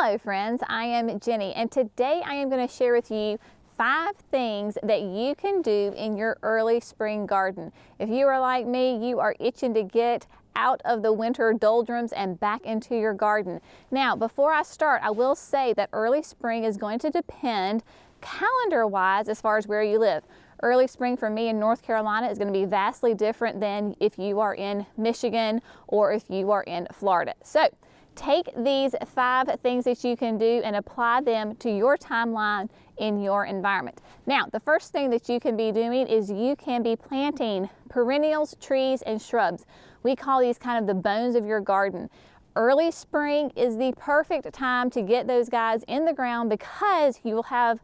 Hello friends, I am Jenny and today I am going to share with you 5 things that you can do in your early spring garden. If you are like me, you are itching to get out of the winter doldrums and back into your garden. Now, before I start, I will say that early spring is going to depend calendar-wise as far as where you live. Early spring for me in North Carolina is going to be vastly different than if you are in Michigan or if you are in Florida. So, take these 5 things that you can do and apply them to your timeline in your environment. Now, the first thing that you can be doing is you can be planting perennials, trees, and shrubs. We call these kind of the bones of your garden. Early spring is the perfect time to get those guys in the ground because you will have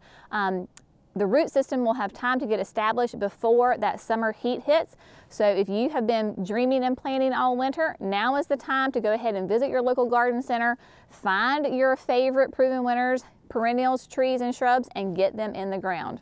the root system will have time to get established before that summer heat hits. So if you have been dreaming and planning all winter, now is the time to go ahead and visit your local garden center, find your favorite proven winners, perennials, trees, and shrubs, and get them in the ground.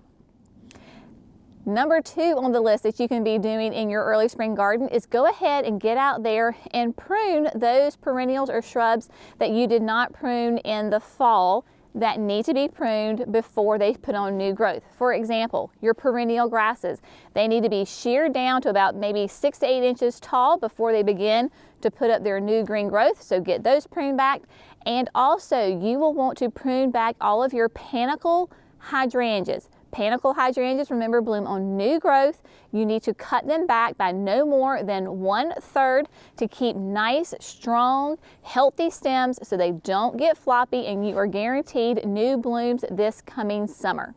Number 2 on the list that you can be doing in your early spring garden is go ahead and get out there and prune those perennials or shrubs that you did not prune in the fall that need to be pruned before they put on new growth. For example, your perennial grasses, they need to be sheared down to about maybe 6 to 8 inches tall before they begin to put up their new green growth. So get those pruned back. And also you will want to prune back all of your panicle hydrangeas. Panicle hydrangeas, remember, bloom on new growth. You need to cut them back by no more than 1/3 to keep nice, strong, healthy stems so they don't get floppy and you are guaranteed new blooms this coming summer.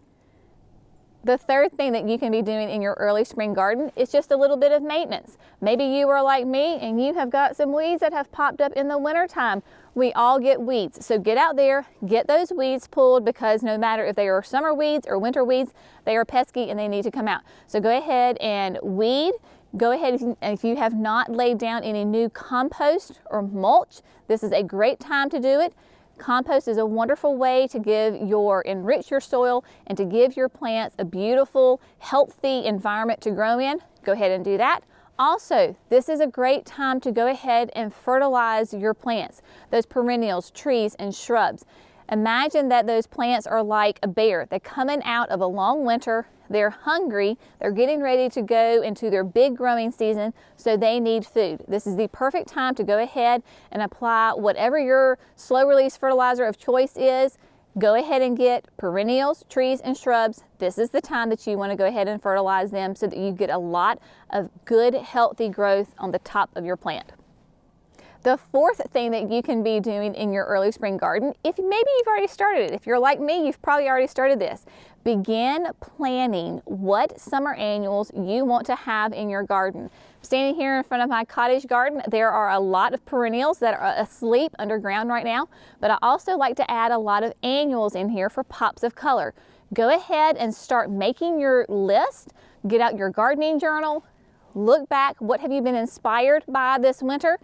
The third thing that you can be doing in your early spring garden is just a little bit of maintenance. Maybe you are like me and you have got some weeds that have popped up in the wintertime. We all get weeds. So get out there, get those weeds pulled because no matter if they are summer weeds or winter weeds, they are pesky and they need to come out. So go ahead and weed. Go ahead, if you have not laid down any new compost or mulch, this is a great time to do it. Compost is a wonderful way to enrich your soil and to give your plants a beautiful, healthy environment to grow in. Go ahead and do that. Also, this is a great time to go ahead and fertilize your plants, those perennials, trees, and shrubs. Imagine that those plants are like a bear. They're coming out of a long winter. They're hungry. They're getting ready to go into their big growing season, so they need food. This is the perfect time to go ahead and apply whatever your slow release fertilizer of choice is. Go ahead and get perennials, trees, and shrubs. This is the time that you want to go ahead and fertilize them so that you get a lot of good, healthy growth on the top of your plant. The fourth thing that you can be doing in your early spring garden, if maybe you've already started it, if you're like me, you've probably already started this. Begin planning what summer annuals you want to have in your garden. Standing here in front of my cottage garden, there are a lot of perennials that are asleep underground right now, but I also like to add a lot of annuals in here for pops of color. Go ahead and start making your list. Get out your gardening journal. Look back, what have you been inspired by this winter?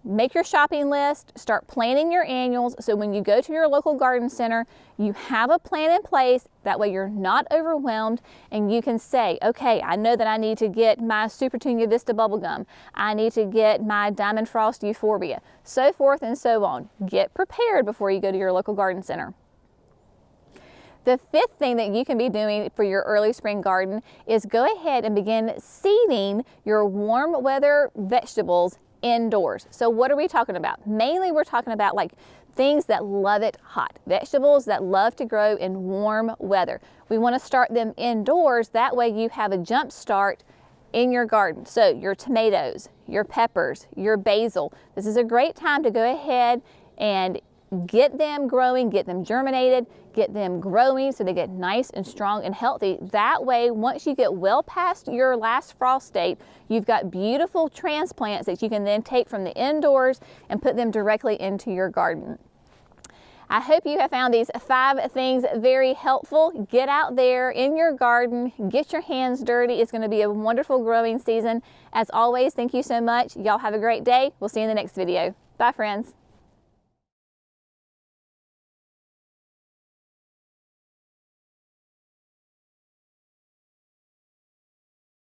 Make your shopping list, start planning your annuals, so when you go to your local garden center, you have a plan in place. That way you're not overwhelmed and you can say, okay, I know that I need to get my Super Tunia Vista bubblegum. I need to get my Diamond Frost Euphorbia, so forth and so on. Get prepared before you go to your local garden center. The fifth thing that you can be doing for your early spring garden is go ahead and begin seeding your warm weather vegetables indoors. So what are we talking about? Mainly we're talking about like things that love it hot, vegetables that love to grow in warm weather. We want to start them indoors. That way you have a jump start in your garden. So your tomatoes, your peppers, your basil. This is a great time to go ahead and get them growing, get them germinated, get them growing so they get nice and strong and healthy. That way, once you get well past your last frost date, you've got beautiful transplants that you can then take from the indoors and put them directly into your garden. I hope you have found these 5 things very helpful. Get out there in your garden, get your hands dirty. It's going to be a wonderful growing season. As always, thank you so much. Y'all have a great day. We'll see you in the next video. Bye, friends.